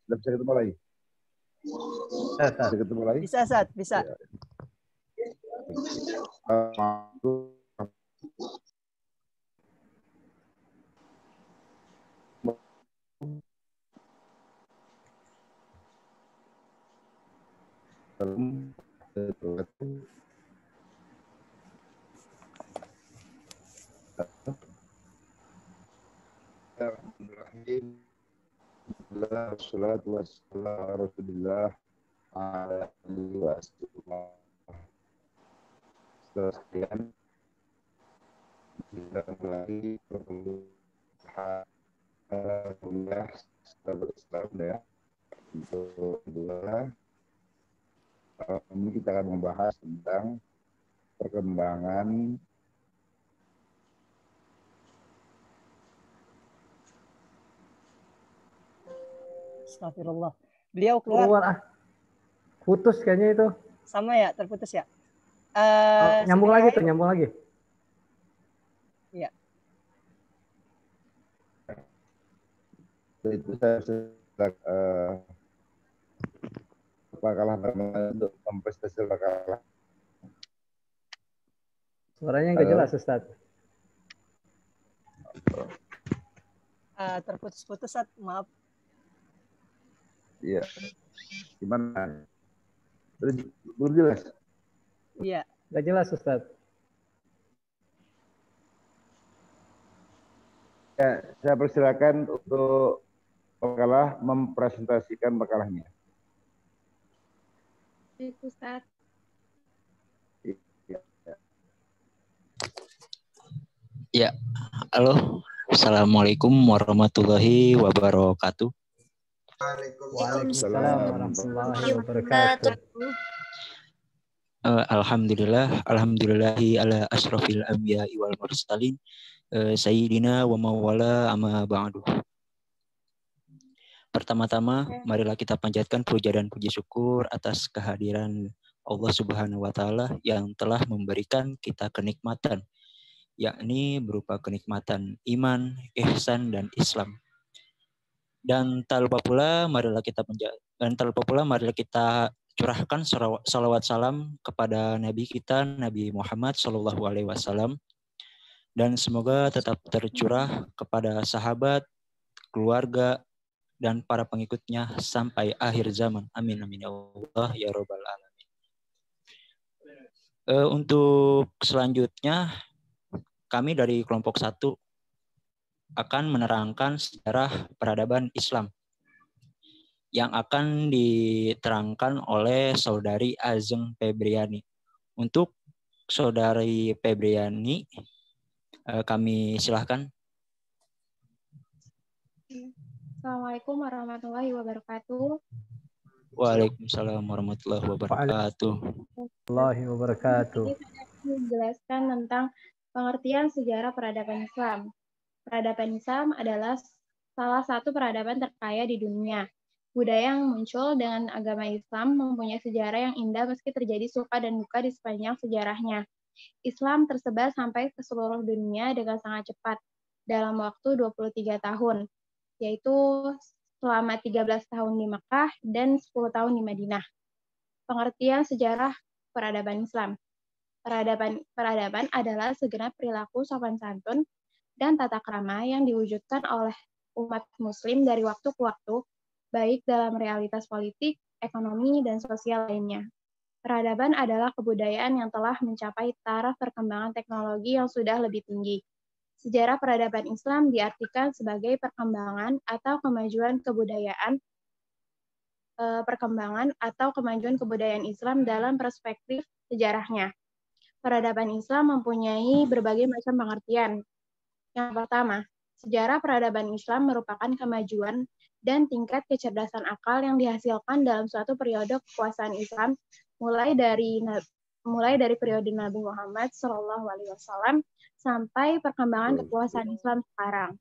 Sudah bisa ketemu lagi? Bisa ketemu lagi? Bisa, Ustaz, bisa. Ya. Wassalatu wassalamu ala Rasulillah ala alihi wa sallam. Sekian kita lagi perlu alhamdulillah sahabat Islam ya. Untuk kedua, ini kita akan membahas tentang perkembangan Astagfirullah. Beliau keluar. Putus kayaknya itu. Sama ya, terputus ya. Nyambung lagi tuh, nyambung lagi. Iya. itu saya kalah untuk memprestasi kalah. Suaranya nggak jelas, Ustaz. Terputus-putus, Ustaz. Maaf. Iya. Gimana? Belum jelas? Iya. Nggak jelas, Ustaz. Ya, saya persilakan untuk makalah mempresentasikan makalahnya. Baik, Ustaz. Ya, halo. Assalamualaikum warahmatullahi wabarakatuh. Waalaikumsalam warahmatullahi wabarakatuh. Alhamdulillahi ala asrofil anbiya'i wal mursalin sayyidina wa mawala amma ba'du. Pertama-tama, marilah kita panjatkan puja dan puji syukur atas kehadiran Allah Subhanahu wa taala yang telah memberikan kita kenikmatan, yakni berupa kenikmatan iman, ihsan dan Islam. Dan tak lupa pula marilah kita curahkan salawat salam kepada Nabi kita, Nabi Muhammad SAW, dan semoga tetap tercurah kepada sahabat, keluarga, dan para pengikutnya sampai akhir zaman. Amin amin ya Allah ya Rabbal alamin. Untuk selanjutnya kami dari kelompok 1 akan menerangkan sejarah peradaban Islam yang akan diterangkan oleh Saudari Azeng Febriani. Untuk Saudari Febriani, kami silahkan. Assalamualaikum warahmatullahi wabarakatuh. Waalaikumsalam warahmatullahi wabarakatuh. Ini saya menjelaskan tentang pengertian sejarah peradaban Islam. Peradaban Islam adalah salah satu peradaban terkaya di dunia. Budaya yang muncul dengan agama Islam mempunyai sejarah yang indah meski terjadi suka dan duka di sepanjang sejarahnya. Islam tersebar sampai ke seluruh dunia dengan sangat cepat dalam waktu 23 tahun, yaitu selama 13 tahun di Mekah dan 10 tahun di Madinah. Pengertian sejarah peradaban Islam. Peradaban adalah segenap perilaku sopan santun dan tata krama yang diwujudkan oleh umat muslim dari waktu ke waktu, baik dalam realitas politik, ekonomi, dan sosial lainnya. Peradaban adalah kebudayaan yang telah mencapai taraf perkembangan teknologi yang sudah lebih tinggi. Sejarah peradaban Islam diartikan sebagai perkembangan atau kemajuan kebudayaan Islam dalam perspektif sejarahnya. Peradaban Islam mempunyai berbagai macam pengertian. Yang pertama, sejarah peradaban Islam merupakan kemajuan dan tingkat kecerdasan akal yang dihasilkan dalam suatu periode kekuasaan Islam, mulai dari periode Nabi Muhammad SAW sampai perkembangan kekuasaan Islam sekarang.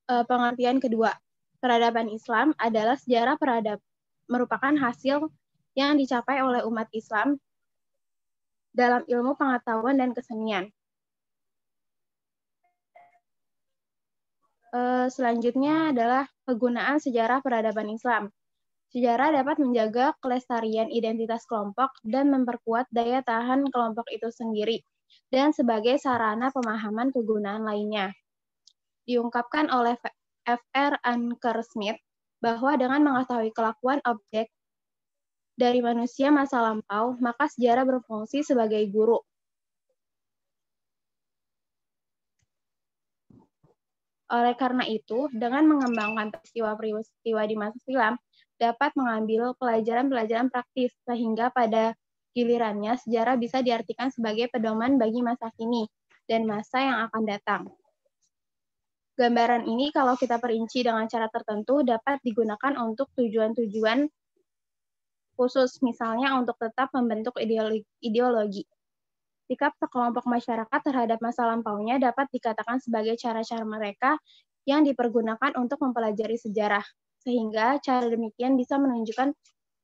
Pengertian kedua, peradaban Islam adalah sejarah merupakan hasil yang dicapai oleh umat Islam dalam ilmu pengetahuan dan kesenian. Selanjutnya adalah Kegunaan sejarah peradaban Islam. Sejarah dapat menjaga kelestarian identitas kelompok dan memperkuat daya tahan kelompok itu sendiri, dan sebagai sarana pemahaman kegunaan lainnya. Diungkapkan oleh F.R. Anker-Smith bahwa dengan mengetahui kelakuan objek dari manusia masa lampau, maka sejarah berfungsi sebagai guru. Oleh karena itu, dengan mengembangkan peristiwa-peristiwa di masa silam, dapat mengambil pelajaran-pelajaran praktis, sehingga pada gilirannya sejarah bisa diartikan sebagai pedoman bagi masa kini dan masa yang akan datang. Gambaran ini kalau kita perinci dengan cara tertentu dapat digunakan untuk tujuan-tujuan khusus, misalnya untuk tetap membentuk ideologi. Sikap sekelompok masyarakat terhadap masa lampaunya dapat dikatakan sebagai cara-cara mereka yang dipergunakan untuk mempelajari sejarah, sehingga cara demikian bisa menunjukkan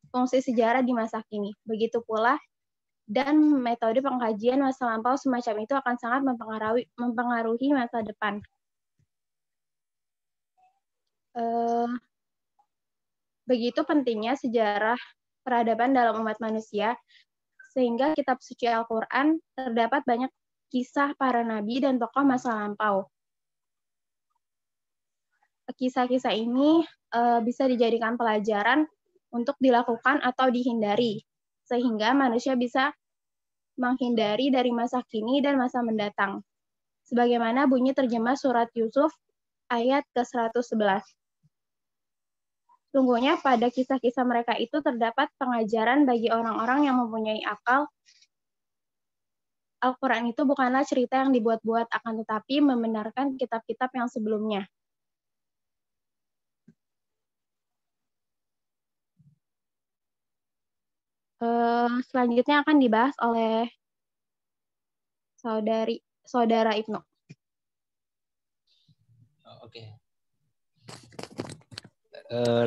fungsi sejarah di masa kini. Begitu pula, dan metode pengkajian masa lampau semacam itu akan sangat mempengaruhi masa depan. Begitu pentingnya sejarah peradaban dalam umat manusia, sehingga kitab suci Al-Quran terdapat banyak kisah para nabi dan tokoh masa lampau. Kisah-kisah ini bisa dijadikan pelajaran untuk dilakukan atau dihindari, sehingga manusia bisa menghindari dari masa kini dan masa mendatang. Sebagaimana bunyi terjemah surat Yusuf ayat ke-111. Sungguhnya pada kisah-kisah mereka itu terdapat pengajaran bagi orang-orang yang mempunyai akal. Al-Quran itu bukanlah cerita yang dibuat-buat, akan tetapi membenarkan kitab-kitab yang sebelumnya. Selanjutnya akan dibahas oleh saudara Ibnu. Oke.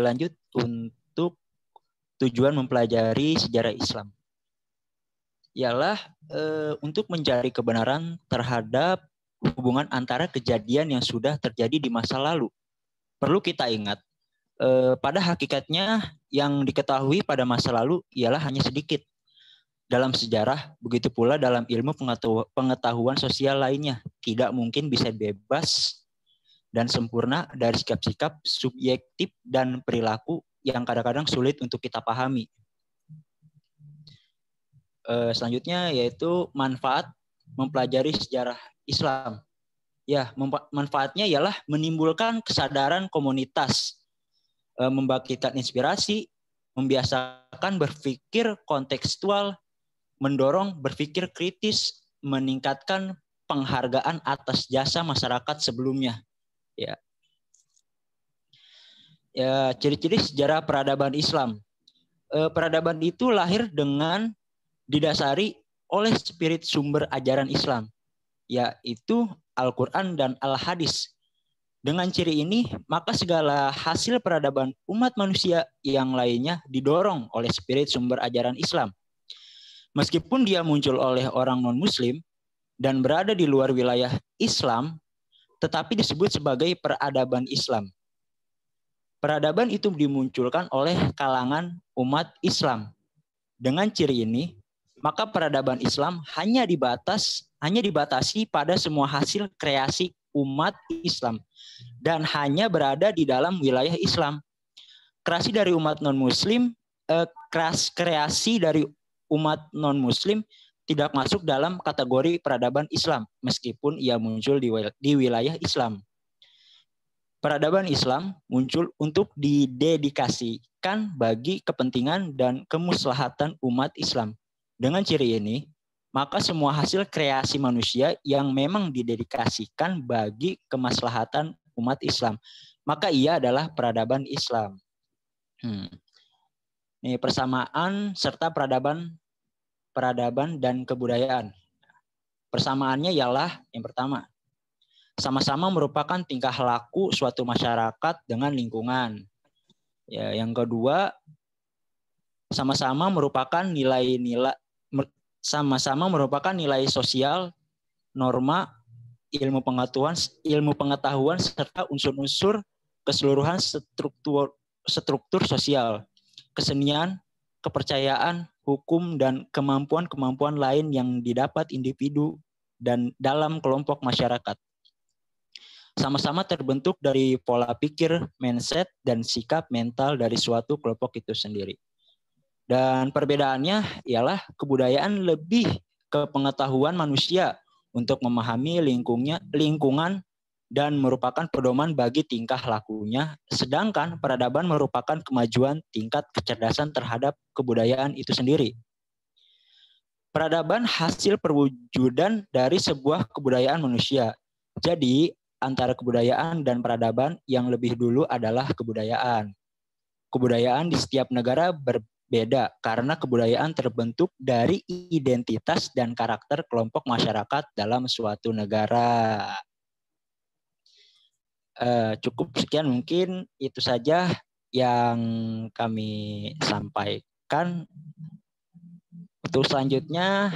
Lanjut untuk tujuan mempelajari sejarah Islam. Ialah untuk mencari kebenaran terhadap hubungan antara kejadian yang sudah terjadi di masa lalu. Perlu kita ingat, pada hakikatnya yang diketahui pada masa lalu ialah hanya sedikit. Dalam sejarah, begitu pula dalam ilmu pengetahuan sosial lainnya, tidak mungkin bisa bebas dan sempurna dari sikap-sikap subjektif dan perilaku yang kadang-kadang sulit untuk kita pahami. Selanjutnya yaitu manfaat mempelajari sejarah Islam. Ya, manfaatnya ialah menimbulkan kesadaran komunitas, membangkitkan inspirasi, membiasakan berpikir kontekstual, mendorong berpikir kritis, meningkatkan penghargaan atas jasa masyarakat sebelumnya. Ya. Ya, ciri-ciri sejarah peradaban Islam. Peradaban itu lahir dengan didasari oleh spirit sumber ajaran Islam, yaitu Al-Quran dan Al-Hadis. Dengan ciri ini, maka segala hasil peradaban umat manusia yang lainnya didorong oleh spirit sumber ajaran Islam. Meskipun dia muncul oleh orang non-Muslim dan berada di luar wilayah Islam, tetapi disebut sebagai peradaban Islam. Peradaban itu dimunculkan oleh kalangan umat Islam. Dengan ciri ini, maka peradaban Islam hanya dibatasi pada semua hasil kreasi umat Islam dan hanya berada di dalam wilayah Islam. Kreasi dari umat non-Muslim, kreasi dari umat non-Muslim tidak masuk dalam kategori peradaban Islam, meskipun ia muncul di wilayah Islam. Peradaban Islam muncul untuk didedikasikan bagi kepentingan dan kemaslahatan umat Islam. Dengan ciri ini, maka semua hasil kreasi manusia yang memang didedikasikan bagi kemaslahatan umat Islam, maka ia adalah peradaban Islam. Ini persamaan serta peradaban dan kebudayaan. Persamaannya ialah yang pertama, sama-sama merupakan tingkah laku suatu masyarakat dengan lingkungan. Ya, yang kedua, sama-sama merupakan nilai sosial, norma, ilmu pengetahuan serta unsur-unsur keseluruhan struktur sosial, kesenian, kepercayaan, hukum, dan kemampuan-kemampuan lain yang didapat individu dan dalam kelompok masyarakat. Sama-sama terbentuk dari pola pikir, mindset, dan sikap mental dari suatu kelompok itu sendiri. Dan perbedaannya ialah kebudayaan lebih ke pengetahuan manusia untuk memahami lingkungan dan merupakan pedoman bagi tingkah lakunya, sedangkan peradaban merupakan kemajuan tingkat kecerdasan terhadap kebudayaan itu sendiri. Peradaban hasil perwujudan dari sebuah kebudayaan manusia. Jadi, antara kebudayaan dan peradaban yang lebih dulu adalah kebudayaan. Kebudayaan di setiap negara berbeda karena kebudayaan terbentuk dari identitas dan karakter kelompok masyarakat dalam suatu negara. Cukup sekian, mungkin itu saja yang kami sampaikan. Untuk selanjutnya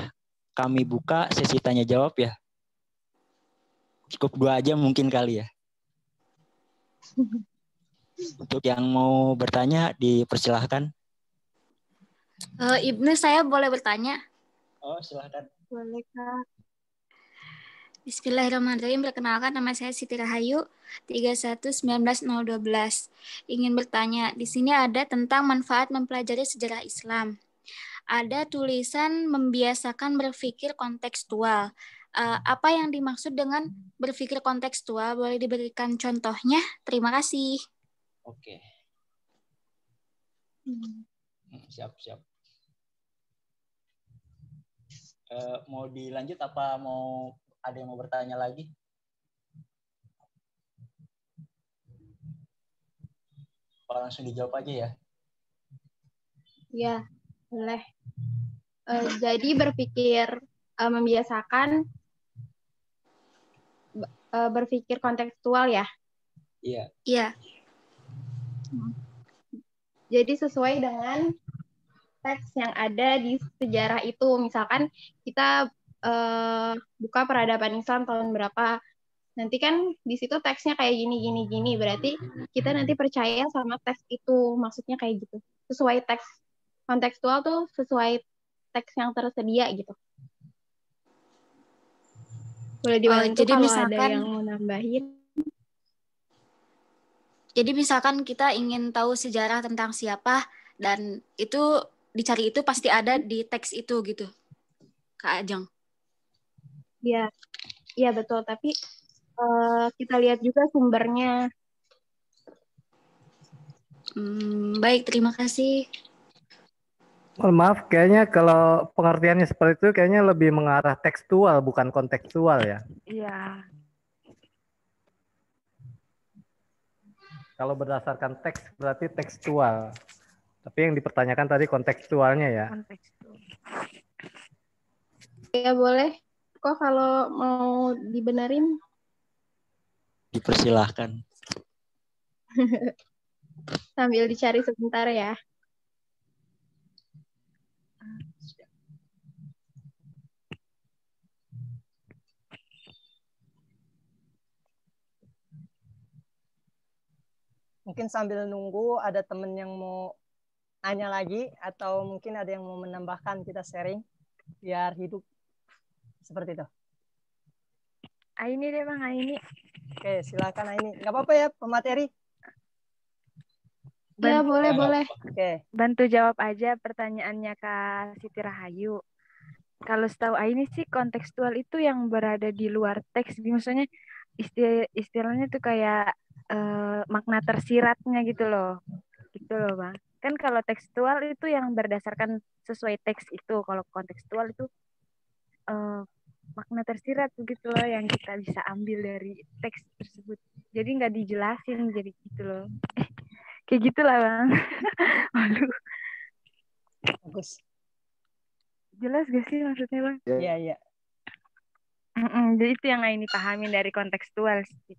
kami buka sesi tanya jawab ya. Cukup 2 aja mungkin kali ya. Untuk yang mau bertanya dipersilahkan. Ibnu, saya boleh bertanya? Oh, silahkan. Boleh, Kak. Bismillahirrahmanirrahim. Perkenalkan, nama saya Siti Rahayu, 3119-012. Ingin bertanya, di sini ada tentang manfaat mempelajari sejarah Islam. Ada tulisan membiasakan berpikir kontekstual. Apa yang dimaksud dengan berpikir kontekstual? Boleh diberikan contohnya? Terima kasih. Oke. Siap. Mau dilanjut apa mau ada yang mau bertanya lagi? Langsung dijawab aja ya. Ya, boleh. Jadi berpikir membiasakan berpikir kontekstual ya? Iya. Iya. Jadi sesuai dengan teks yang ada di sejarah itu. Misalkan kita buka peradaban Islam tahun berapa, nanti kan di situ teksnya kayak gini. Berarti kita nanti percaya sama teks itu, maksudnya kayak gitu. Sesuai teks kontekstual tuh sesuai teks yang tersedia gitu. Boleh dibantu jadi kalau misalkan, ada yang mau nambahin. Jadi misalkan kita ingin tahu sejarah tentang siapa, dan itu dicari itu pasti ada di teks itu gitu, Kak Ajeng. Iya betul. Tapi kita lihat juga sumbernya. Baik, terima kasih. Mohon maaf, kayaknya kalau pengertiannya seperti itu kayaknya lebih mengarah tekstual bukan kontekstual ya. Iya. Kalau berdasarkan teks berarti tekstual. Tapi yang dipertanyakan tadi kontekstualnya ya. Kontekstual. Ya boleh. Kok kalau mau dibenerin? Dipersilahkan. Sambil dicari sebentar ya. Mungkin sambil nunggu ada temen yang mau nanya lagi atau mungkin ada yang mau menambahkan, kita sharing biar hidup seperti itu. Aini deh Bang, Aini. Oke, silakan Aini. Nggak apa-apa ya pemateri? Ya boleh. Oke. Bantu jawab aja pertanyaannya Kak Siti Rahayu. Kalau setahu Aini sih kontekstual itu yang berada di luar teks. Maksudnya istilahnya tuh kayak makna tersiratnya gitu loh Bang. Kan kalau tekstual itu yang berdasarkan sesuai teks itu, kalau kontekstual itu makna tersirat begitu loh yang kita bisa ambil dari teks tersebut. Jadi nggak dijelasin, jadi gitu loh. Kayak gitulah Bang. Waduh. Bagus. Jelas gak sih maksudnya Bang? Iya. Jadi itu yang Aini pahamin dari kontekstual sih.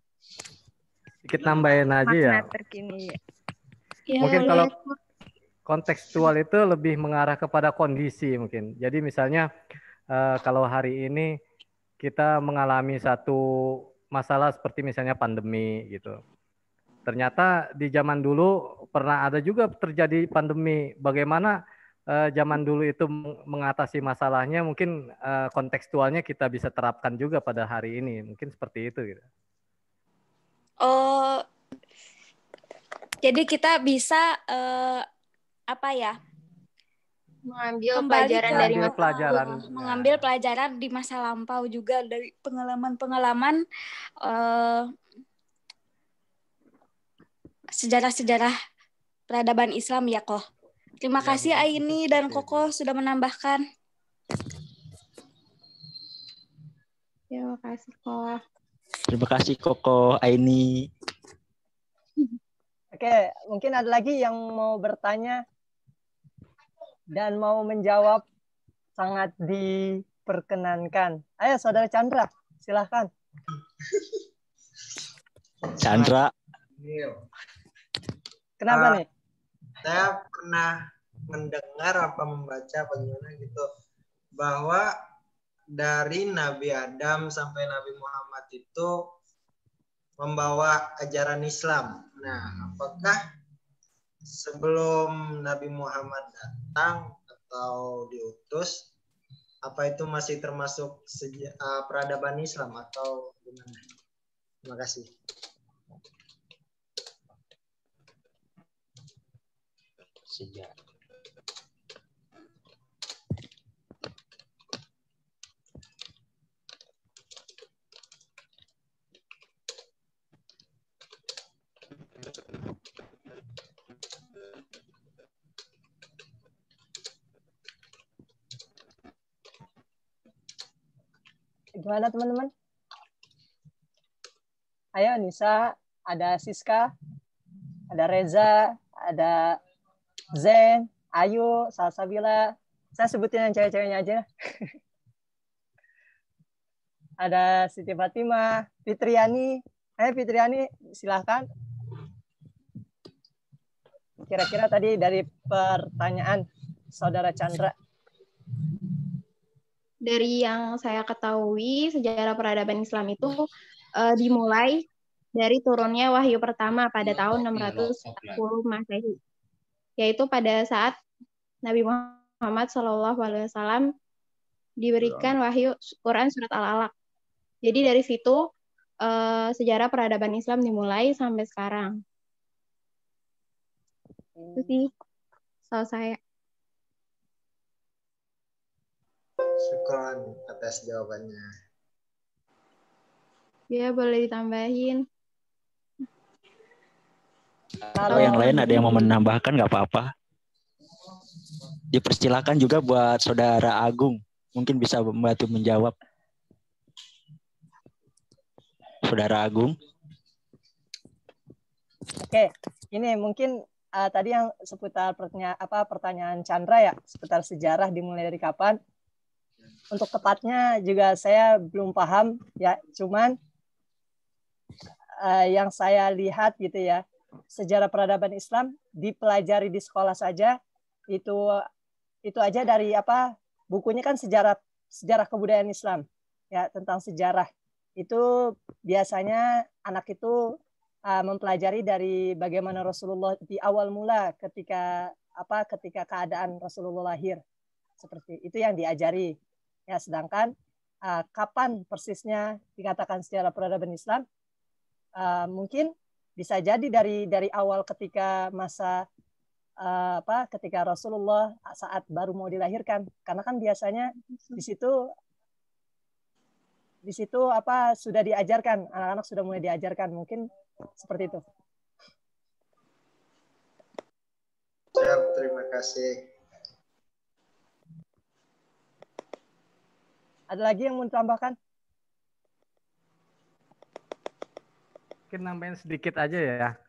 Sedikit nambahin aja ya. Makna terkini. Ya, Mungkin kalau kontekstual itu lebih mengarah kepada kondisi mungkin. Jadi misalnya kalau hari ini kita mengalami satu masalah seperti misalnya pandemi gitu. ternyata di zaman dulu pernah ada juga terjadi pandemi. Bagaimana zaman dulu itu mengatasi masalahnya, mungkin kontekstualnya kita bisa terapkan juga pada hari ini. Mungkin seperti itu gitu. Oh, jadi kita bisa apa ya? Mengambil Kembali pelajaran ke dari Mengambil masa pelajaran. lalu. mengambil pelajaran di masa lampau juga dari pengalaman-pengalaman sejarah-sejarah peradaban Islam ya, Koh. Terima Ya, kasih mungkin Aini seperti dan itu. Koko sudah menambahkan. Terima kasih, Koh. Terima kasih Koko, Aini. Oke, mungkin ada lagi yang mau bertanya dan mau menjawab, sangat diperkenankan. Ayo, Saudara Chandra, silahkan. Chandra. Kenapa nih? Saya pernah mendengar apa membaca bagaimana gitu bahwa dari Nabi Adam sampai Nabi Muhammad itu membawa ajaran Islam. Nah, apakah sebelum Nabi Muhammad datang atau diutus, apa itu masih termasuk peradaban Islam atau gimana? Terima kasih. Sejarah. Gimana teman-teman? Ayo Nisa, ada Siska, ada Reza, ada Zen, Ayu, Salsabila. Saya sebutin yang cewek-ceweknya aja. Ada Siti Fatimah, Fitriani. Fitriani, silahkan. Kira-kira tadi dari pertanyaan Saudara Chandra. Dari yang saya ketahui, sejarah peradaban Islam itu dimulai dari turunnya wahyu pertama pada tahun 640 Masehi, yaitu pada saat Nabi Muhammad SAW diberikan wahyu Quran surat Al-Alaq. Jadi dari situ sejarah peradaban Islam dimulai sampai sekarang. Itu sih soal saya. Syukron atas jawabannya. Ya, boleh ditambahin. Kalau yang lain ada yang mau menambahkan nggak apa-apa. Dipersilakan juga buat Saudara Agung. Mungkin bisa membantu menjawab. Saudara Agung. Oke, ini mungkin tadi yang seputar pertanyaan Chandra ya, seputar sejarah dimulai dari kapan. Untuk tepatnya juga saya belum paham ya, cuman yang saya lihat gitu ya, sejarah peradaban Islam dipelajari di sekolah saja itu aja dari bukunya kan sejarah kebudayaan Islam ya, tentang sejarah itu biasanya anak itu mempelajari dari bagaimana Rasulullah di awal mula ketika keadaan Rasulullah lahir, seperti itu yang diajari. Ya, sedangkan kapan persisnya dikatakan sejarah peradaban Islam, mungkin bisa jadi dari awal ketika masa ketika Rasulullah saat baru mau dilahirkan, karena kan biasanya di situ sudah diajarkan, anak-anak sudah mulai diajarkan, mungkin seperti itu. Siap, terima kasih. Ada lagi yang mau ditambahkan? Mungkin nambahin sedikit aja ya,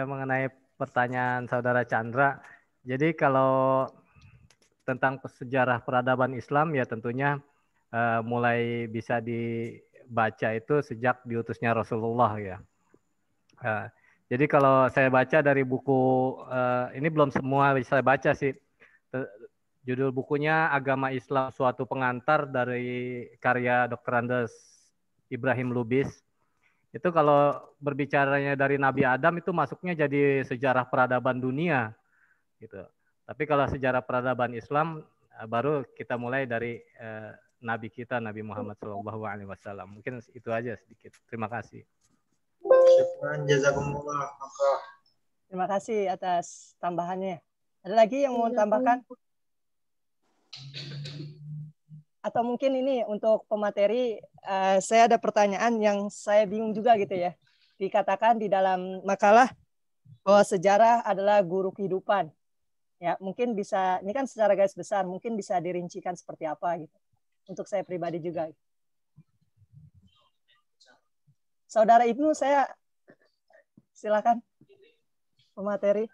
mengenai pertanyaan Saudara Chandra. Jadi kalau tentang sejarah peradaban Islam ya tentunya mulai bisa dibaca itu sejak diutusnya Rasulullah ya. Jadi kalau saya baca dari buku, ini belum semua bisa saya baca sih. Judul bukunya Agama Islam Suatu Pengantar dari karya Dr. Andes Ibrahim Lubis. Itu kalau berbicaranya dari Nabi Adam itu masuknya jadi sejarah peradaban dunia gitu. Tapi kalau sejarah peradaban Islam baru kita mulai dari Nabi kita Nabi Muhammad SAW. Mungkin itu aja sedikit. Terima kasih. Syukran, jazakumullah. Terima kasih atas tambahannya. Ada lagi yang mau tambahkan? Atau mungkin ini untuk pemateri, saya ada pertanyaan yang saya bingung juga gitu ya. Dikatakan di dalam makalah bahwa sejarah adalah guru kehidupan. Ya, mungkin bisa, ini kan secara garis besar, mungkin bisa dirincikan seperti apa gitu. Untuk saya pribadi juga. Saudara Ibnu, saya silakan pemateri.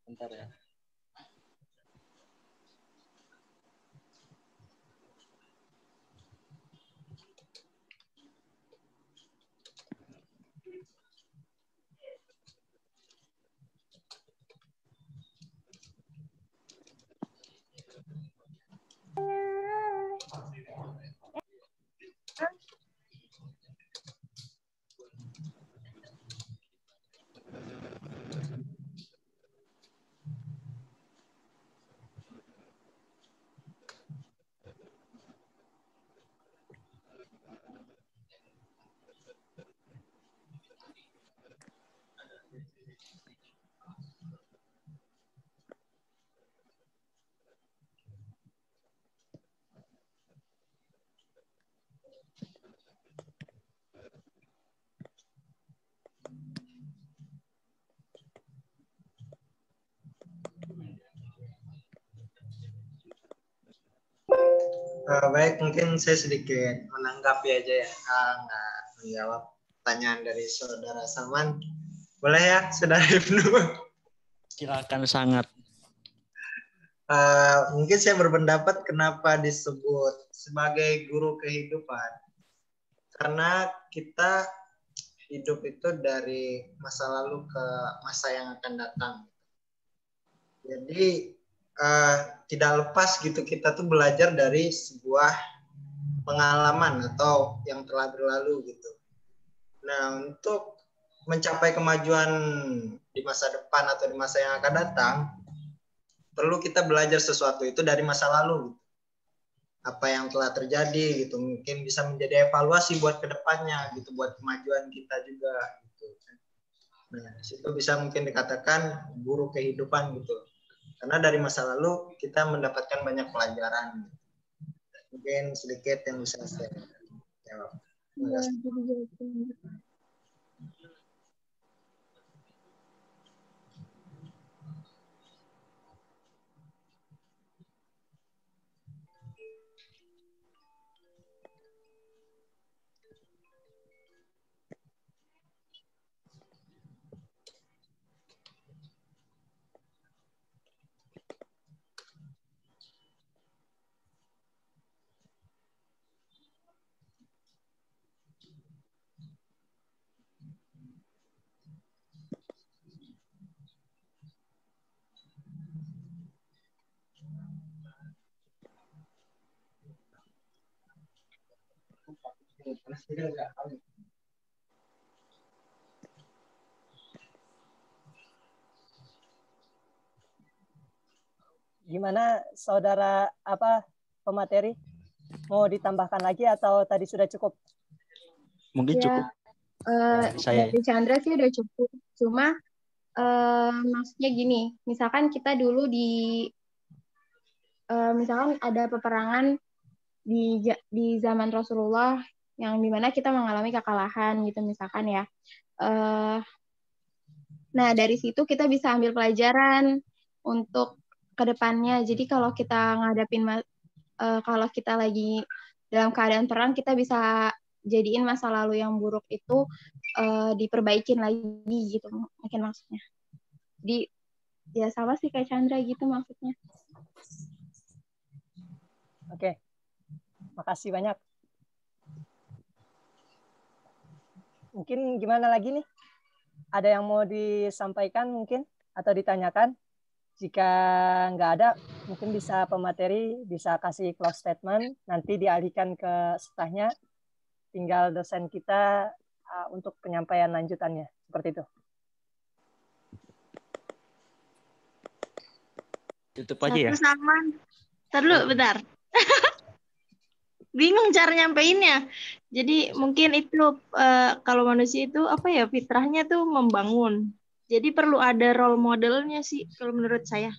Bentar ya. Baik, mungkin saya sedikit menanggapi aja ya, nggak menjawab pertanyaan dari saudara Salman. Boleh ya, saudara Ibnu? Silakan sangat. Mungkin saya berpendapat kenapa disebut sebagai guru kehidupan. Karena kita hidup itu dari masa lalu ke masa yang akan datang. Jadi tidak lepas gitu kita tuh belajar dari sebuah pengalaman atau yang telah berlalu gitu. Nah, untuk mencapai kemajuan di masa depan atau di masa yang akan datang, perlu kita belajar sesuatu itu dari masa lalu. Apa yang telah terjadi gitu, mungkin bisa menjadi evaluasi buat kedepannya gitu, buat kemajuan kita juga gitu. Nah, situ bisa mungkin dikatakan guru kehidupan gitu. Karena dari masa lalu kita mendapatkan banyak pelajaran. Mungkin sedikit yang bisa saya jawab. Terima kasih. Gimana saudara pemateri? Mau ditambahkan lagi atau tadi sudah cukup? Mungkin cukup. Saya Dari Chandra sih udah cukup. Cuma maksudnya gini, misalkan kita dulu misalkan ada peperangan di zaman Rasulullah yang dimana kita mengalami kekalahan gitu misalkan ya. Nah dari situ kita bisa ambil pelajaran untuk kedepannya. Jadi kalau kita kalau kita lagi dalam keadaan perang, kita bisa jadiin masa lalu yang buruk itu diperbaikin lagi gitu mungkin maksudnya. Jadi ya sama sih kayak Chandra gitu maksudnya. Oke. Makasih banyak. Mungkin gimana lagi nih? Ada yang mau disampaikan mungkin atau ditanyakan? Jika nggak ada, mungkin bisa pemateri bisa kasih close statement, nanti dialihkan ke staffnya. Tinggal dosen kita untuk penyampaian lanjutannya. Seperti itu. Tutup aja ya. Satu sama. Ntar dulu, bentar. Bingung cara nyampeinnya. Jadi mungkin itu kalau manusia itu apa ya, fitrahnya tuh membangun. Jadi perlu ada role modelnya sih kalau menurut saya.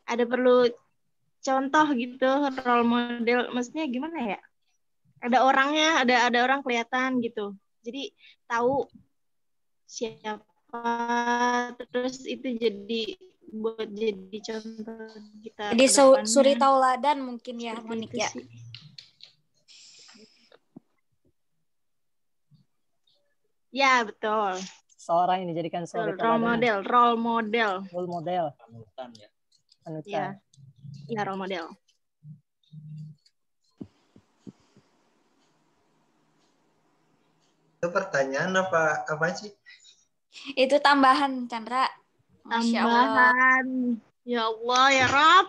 Ada perlu contoh gitu, role model. Maksudnya gimana ya? Ada orangnya, ada orang kelihatan gitu. Jadi tahu siapa, terus itu buat jadi contoh kita Jadi ke depannya. suri tauladan mungkin ya, Seperti Monik itu ya. sih. Ya, betul. Seorang yang dijadikan Betul. suri Role tauladan. model, role model. Role model. Panutan ya. Panutan. Ya. Ya, role model. Itu pertanyaan apa sih? Itu tambahan, Chandra. Masya Allah. Tambahan. Ya Allah, ya Rob.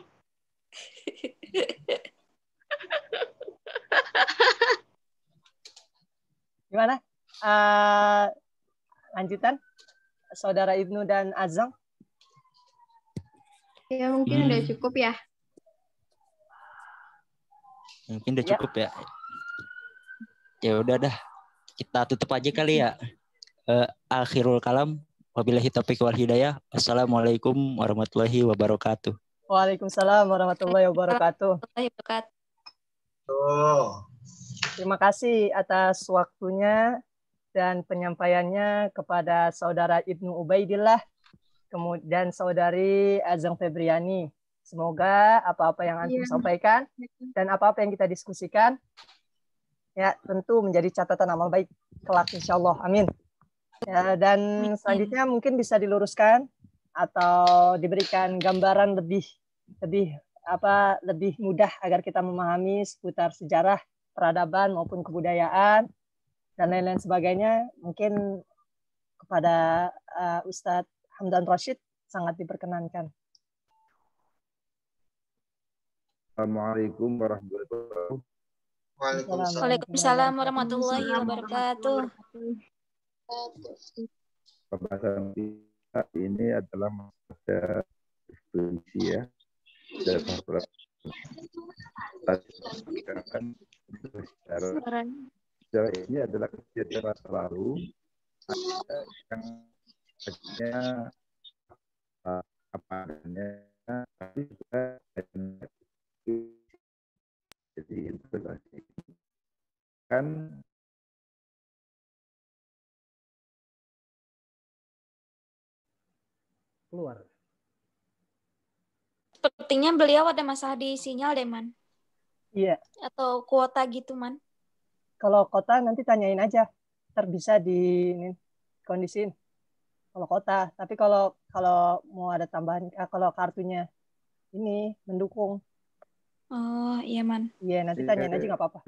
Gimana? Lanjutan, Saudara Ibnu dan Azam. Ya mungkin udah cukup ya. Mungkin udah cukup ya. Ya udah dah. Kita tutup aja kali ya. Akhirul kalam. Wabillahi taufiq wal hidayah. Wassalamualaikum warahmatullahi wabarakatuh. Waalaikumsalam warahmatullahi wabarakatuh. Terima kasih atas waktunya dan penyampaiannya kepada Saudara Ibnu Ubaidillah kemudian Saudari Azam Febriani. Semoga apa-apa yang antum sampaikan dan apa-apa yang kita diskusikan ya tentu menjadi catatan amal baik kelak insyaallah. Amin. Ya, dan selanjutnya mungkin bisa diluruskan atau diberikan gambaran lebih mudah agar kita memahami seputar sejarah peradaban maupun kebudayaan dan lain-lain sebagainya. Mungkin kepada Ustadz Hamdan Rashid sangat diperkenankan. Assalamualaikum warahmatullahi wabarakatuh. Waalaikumsalam warahmatullahi wabarakatuh. Pembahasan kita ini adalah masa diskusi ya. Sejarah ini adalah kejadian masa lalu yang akhirnya apa adanya, tapi juga jadi interpretasi kan Keluar. Sepertinya beliau ada masalah di sinyal deh, Man. Iya. Atau kuota gitu, Man. Kalau kota nanti tanyain aja. Ntar bisa di kondisiin. Kalau kota. Tapi kalau mau ada tambahan, kalau kartunya ini mendukung. Oh, iya, Man. Iya, nanti tanyain aja nggak apa-apa.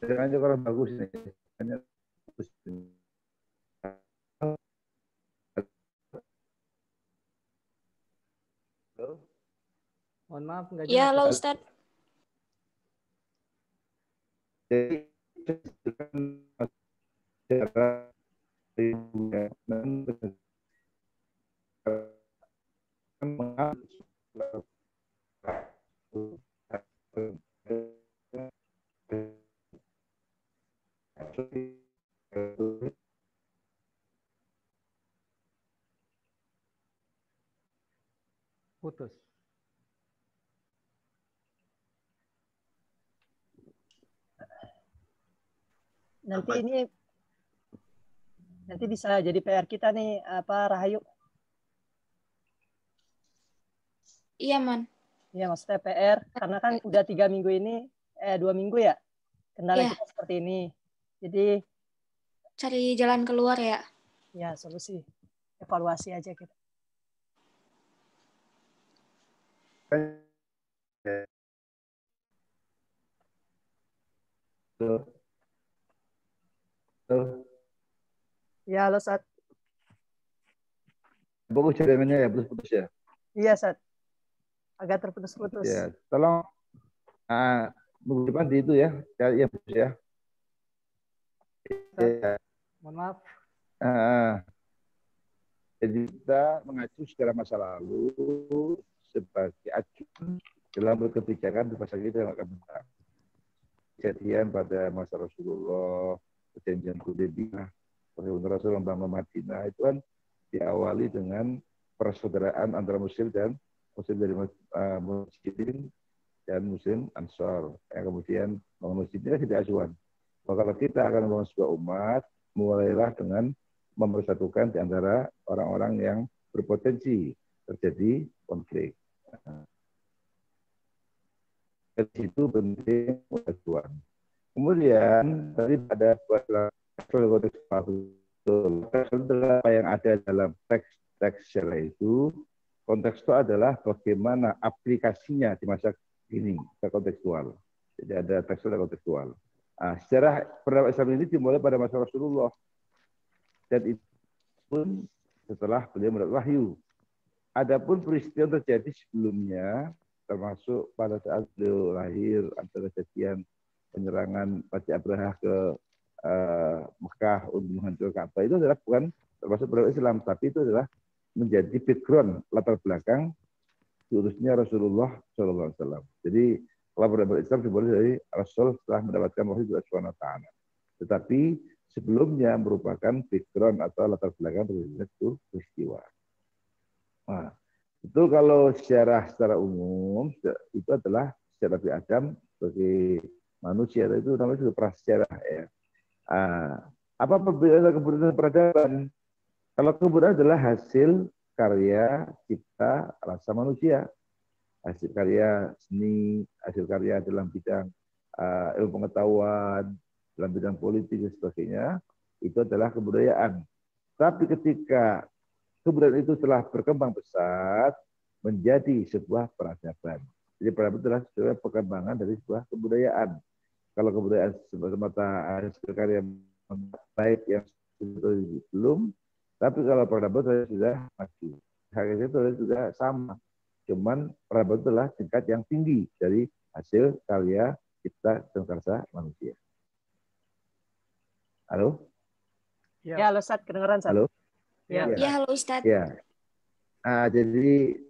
Jangan aja kalau bagus nih. Mohon maaf, nggak jelas. Ya, halo Ustadz. Jadi Putus. Nanti bisa jadi PR kita nih, Rahayu? Iya, Man. Iya, maksudnya PR karena kan udah 3 minggu ini, 2 minggu ya, kendala kita seperti ini. Jadi cari jalan keluar ya. Ya, solusi. Evaluasi aja kita. Ya, halo Sat. Bagus jaringannya ya, putus-putus ya. Iya, Sat. Agak terputus-putus. Ya, tolong minggu depan di itu ya, ya putus ya. Ya. Mohon maaf. Jadi kita mengacu secara masa lalu sebagai acuan dalam berkebijakan di masa kita yang akan datang. Kejadian pada masa Rasulullah, perjanjian Hudaybiyah, Rasul membangun Madinah itu kan diawali dengan persaudaraan antara Muslim dan Muslim dari Muslimin dan Muslim Ansor. Yang kemudian bangun masjidnya tidak acuan. Kalau kita akan membangun sebuah umat, mulailah dengan mempersatukan di antara orang-orang yang berpotensi terjadi konflik. Dari situ penting acuan. Kemudian tadi ada konteks apa yang ada dalam teks syariah itu. Konteks itu adalah bagaimana aplikasinya di masa ini, kontekstual. Jadi ada tekstual dan kontekstual. Nah, sejarah peradaban Islam ini dimulai pada masa Rasulullah. Dan itu pun setelah beliau mendapat wahyu. Adapun peristiwa yang terjadi sebelumnya, termasuk pada saat beliau lahir, ada kejadian penyerangan Raja Abraha ke Mekah untuk menghancurkan Ka'bah, itu adalah bukan termasuk peradaban Islam, tapi itu adalah menjadi background latar belakang diurusnya Rasulullah SAW. Jadi kalau peradaban Islam dimulai dari Rasul setelah mendapatkan wahyu dari Allah Taala. Tetapi sebelumnya merupakan background atau latar belakang terjadinya itu peristiwa. Nah, itu kalau secara umum itu adalah sejarah Nabi Adam sebagai manusia, itu namanya juga prasejarah ya. Apa perbedaan kebudayaan peradaban? Kalau kebudayaan adalah hasil karya cipta rasa manusia, hasil karya seni, hasil karya dalam bidang ilmu pengetahuan, dalam bidang politik dan sebagainya, itu adalah kebudayaan. Tapi ketika kebudayaan itu telah berkembang pesat menjadi sebuah peradaban. Jadi peradaban adalah sebuah perkembangan dari sebuah kebudayaan. Kalau kebudayaan semata hasil karya baik yang belum, tapi kalau peradaban sudah maju. Hakikatnya itu sudah sama. Cuman peradaban adalah tingkat yang tinggi dari hasil karya cipta dan karsa manusia. Halo? Ya, halo Ustaz, kedengaran Ustaz? Halo? Ya, halo Ustaz. Ya. Jadi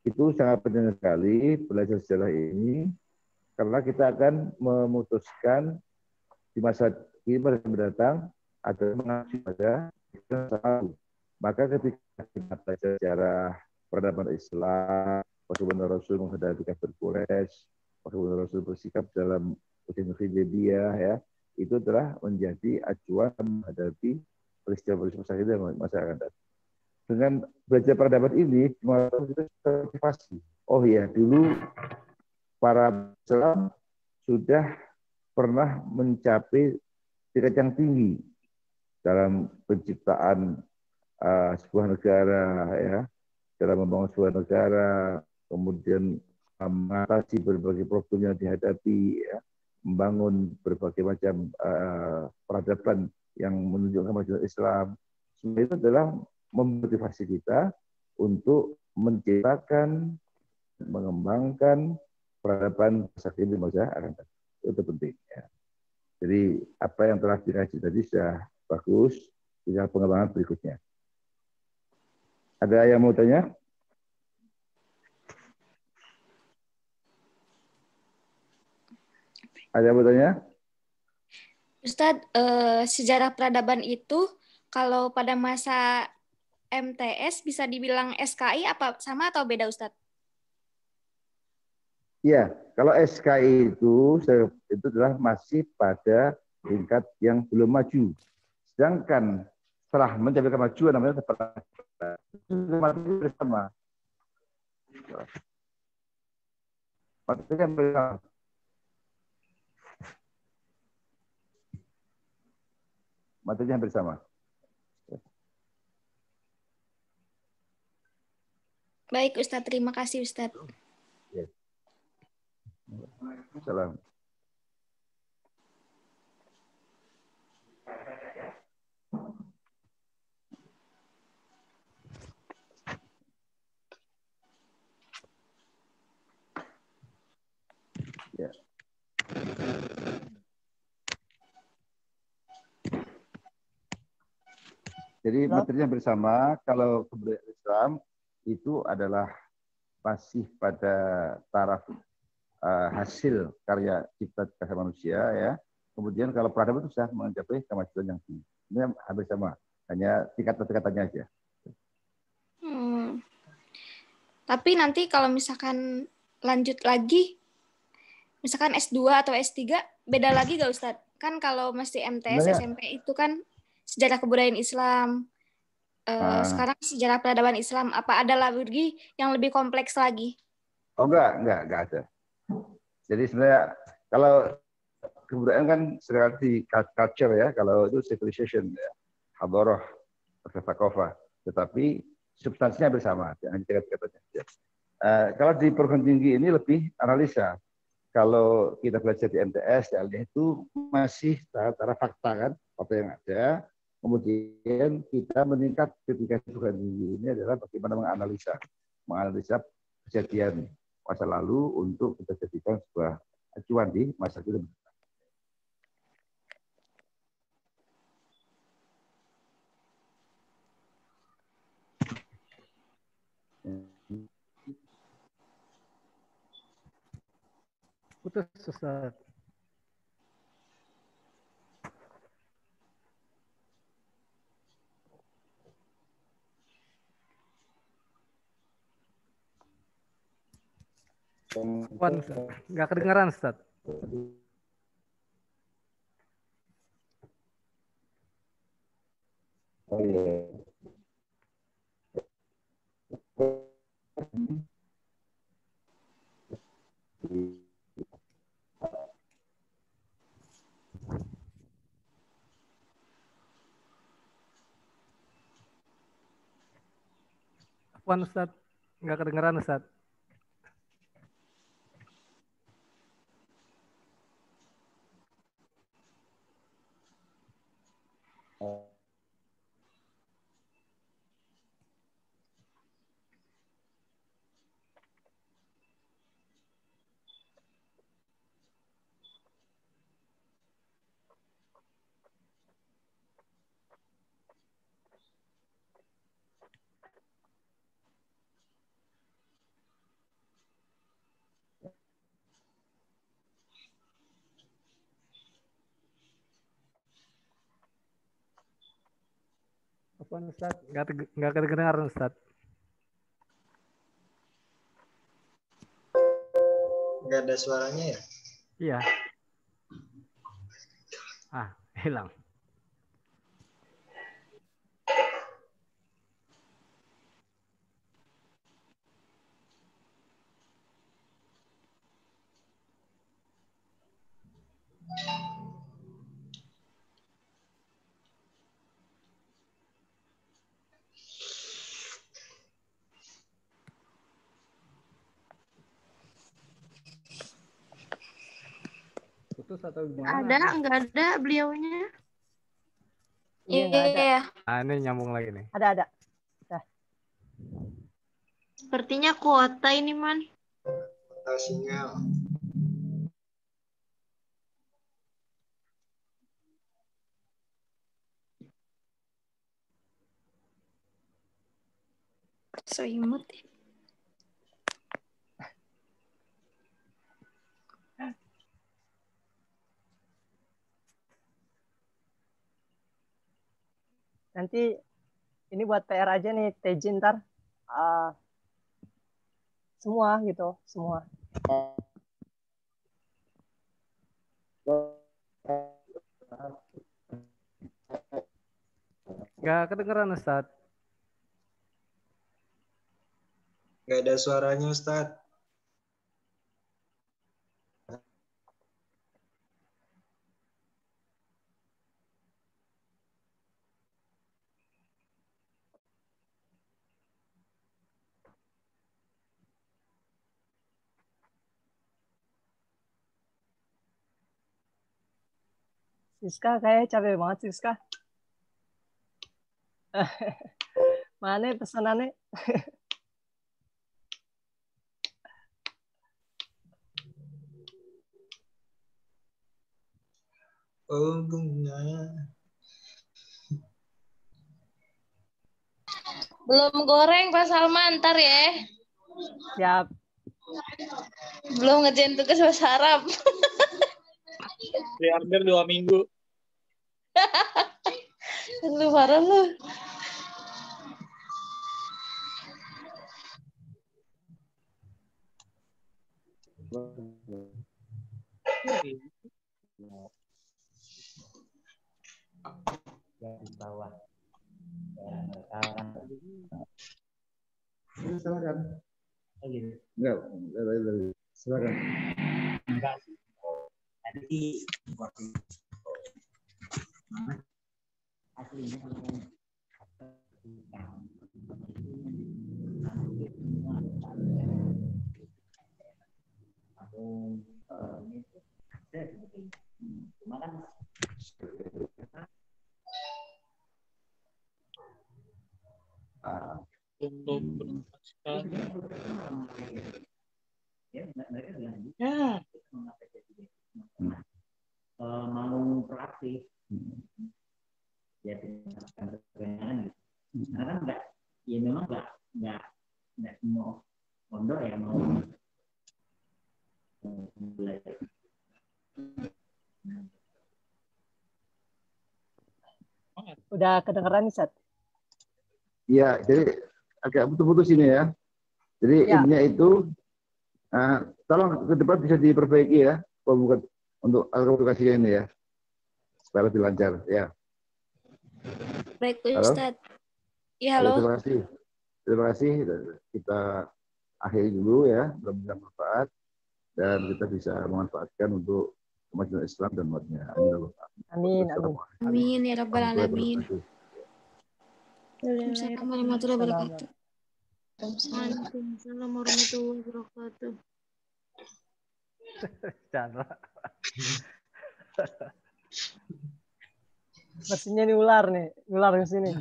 itu sangat penting sekali belajar sejarah ini karena kita akan memutuskan di masa ini mendatang atau mengacu pada masa lalu. Maka ketika kita belajar sejarah peradaban Islam, bagaimana Rasul menghadapi kafir Quraisy, bagaimana Rasul bersikap dalam perjanjian Hudaybiyah ya, itu telah menjadi acuan menghadapi peristiwa-peristiwa masa ini dan masa akan datang. Dengan belajar peradaban ini, kita termotivasi. Oh iya, dulu para Islam sudah pernah mencapai tingkat yang tinggi dalam penciptaan sebuah negara, ya, dalam membangun sebuah negara, kemudian mengatasi berbagai problem yang dihadapi, ya, membangun berbagai macam peradaban yang menunjukkan kemajuan Islam. Semua itu adalah memotivasi kita untuk menciptakan, mengembangkan peradaban masa kini masa akan datang. Itu penting. Ya. Jadi apa yang telah dikaji tadi sudah bagus, tinggal pengembangan berikutnya. Ada yang mau tanya? Ada yang mau tanya? Ustadz, sejarah peradaban itu kalau pada masa MTS bisa dibilang SKI apa sama atau beda Ustadz? Iya, kalau SKI itu adalah masih pada tingkat yang belum maju. Sedangkan setelah mencapai kemajuan namanya bersama. Materi bersama. Materinya bersama. Baik Ustadz, terima kasih Ustadz. Yes. Salam. Ya. Jadi Halo? materinya bersama. Kalau kebudayaan Islam itu adalah masih pada taraf hasil karya cipta manusia ya. Kemudian kalau peradaban itu sudah mencapai kemajuan yang tinggi. Ini hampir sama, hanya tingkatannya aja. Tapi nanti kalau misalkan lanjut lagi, misalkan S2 atau S3, beda lagi gak Ustadz? Kan kalau masih MTS, Sebenarnya SMP itu kan sejarah kebudayaan Islam. Sekarang sejarah peradaban Islam. Apa ada lagi yang lebih kompleks lagi? oh enggak ada. Jadi sebenarnya kalau kebudayaan kan seperti culture ya, kalau itu civilization ya, hadoroh, thaqafah. Tetapi substansinya bersama, jangan tingkat-tingkatannya. Kalau di perguruan tinggi ini lebih analisa. Kalau kita belajar di MTS, di itu masih taraf fakta kan, apa yang ada. Kemudian kita meningkat ketika perguruan tinggi ini adalah bagaimana menganalisa kejadian masa lalu untuk kita jadikan sebuah acuan di masa depan. Putus, Ustaz. Nggak kedengaran, Ustaz. Oh iya. Afwan, Ustaz. Nggak kedengaran, Ustaz. Afwan, Ustaz. Nggak kedengaran, Ustaz. Nggak ada suaranya ya? Iya. Hilang. Putus atau gimana? Nggak ada beliaunya. Iya, nggak ada. Ini nyambung lagi nih. Ada. Dah. Sepertinya kuota ini, Man. Kuota sinyal. So imut. Nanti ini buat PR aja nih, TJ ntar. Semua gitu, semua. Nggak kedengeran, Ustaz. Nggak ada suaranya, Ustaz. Siska kayaknya capek banget, Siska. Mana pesanannya? Oh, bunga. Belum goreng Pak Salman, ntar ya. Siap. Belum ngerjain tugas bahasa Arab. Pre-order 2 minggu. Lu parah lu. Di bawah. Silakan. Enggak, silakan. Enggak. Tadi aslinya cuma kan mau proaktif ya dengan pertanyaan gitu. Karena kan enggak, ya memang enggak semua pondok ya mau belajar. Udah kedengeran nih, Sat? Iya, jadi agak putus-putus ini ya. Jadi Ya. intinya itu, tolong ke depan bisa diperbaiki ya, bukan untuk komunikasinya ini ya, supaya lebih lancar ya. Baik, Pak Halo? Ustadz. Ya, halo. Terima kasih. Terima kasih. Kita akhiri dulu ya, mudah-mudahan bermanfaat dan kita bisa memanfaatkan untuk kemajuan Islam dan umatnya. Amin, amin. Amin ya rabbal alamin. Assalamualaikum warahmatullahi wabarakatuh. Waalaikumsalam warahmatullahi wabarakatuh. Chandra. Mesinnya nih ular ke sini.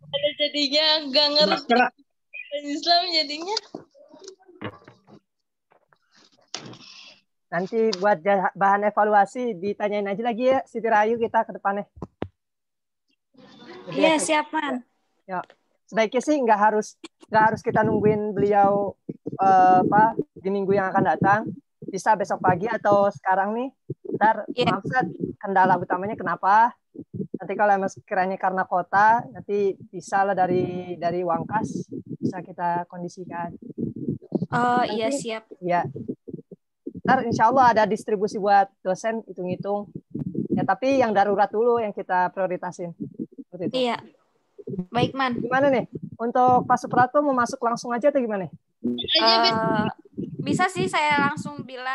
Ada jadinya nggak ngerti Islam jadinya. Nanti buat bahan evaluasi ditanyain aja lagi ya Siti Rahayu kita ke depannya. Iya, siap, Man. Ya, sebaiknya sih nggak harus kita nungguin beliau di minggu yang akan datang. Bisa besok pagi atau sekarang nih. Ntar maaf, Sat, kendala utamanya kenapa? Nanti kalau sekiranya karena kota, nanti bisa lah dari Wangkas bisa kita kondisikan. Oh, Nanti, iya, siap. Ya. Ntar insya Allah ada distribusi buat dosen hitung-hitung. Ya, tapi yang darurat dulu yang kita prioritasin. Seperti itu. Iya. Baik, Man. Gimana nih? Untuk Pak Suprato mau masuk langsung aja atau gimana? Bisa sih saya langsung bilang.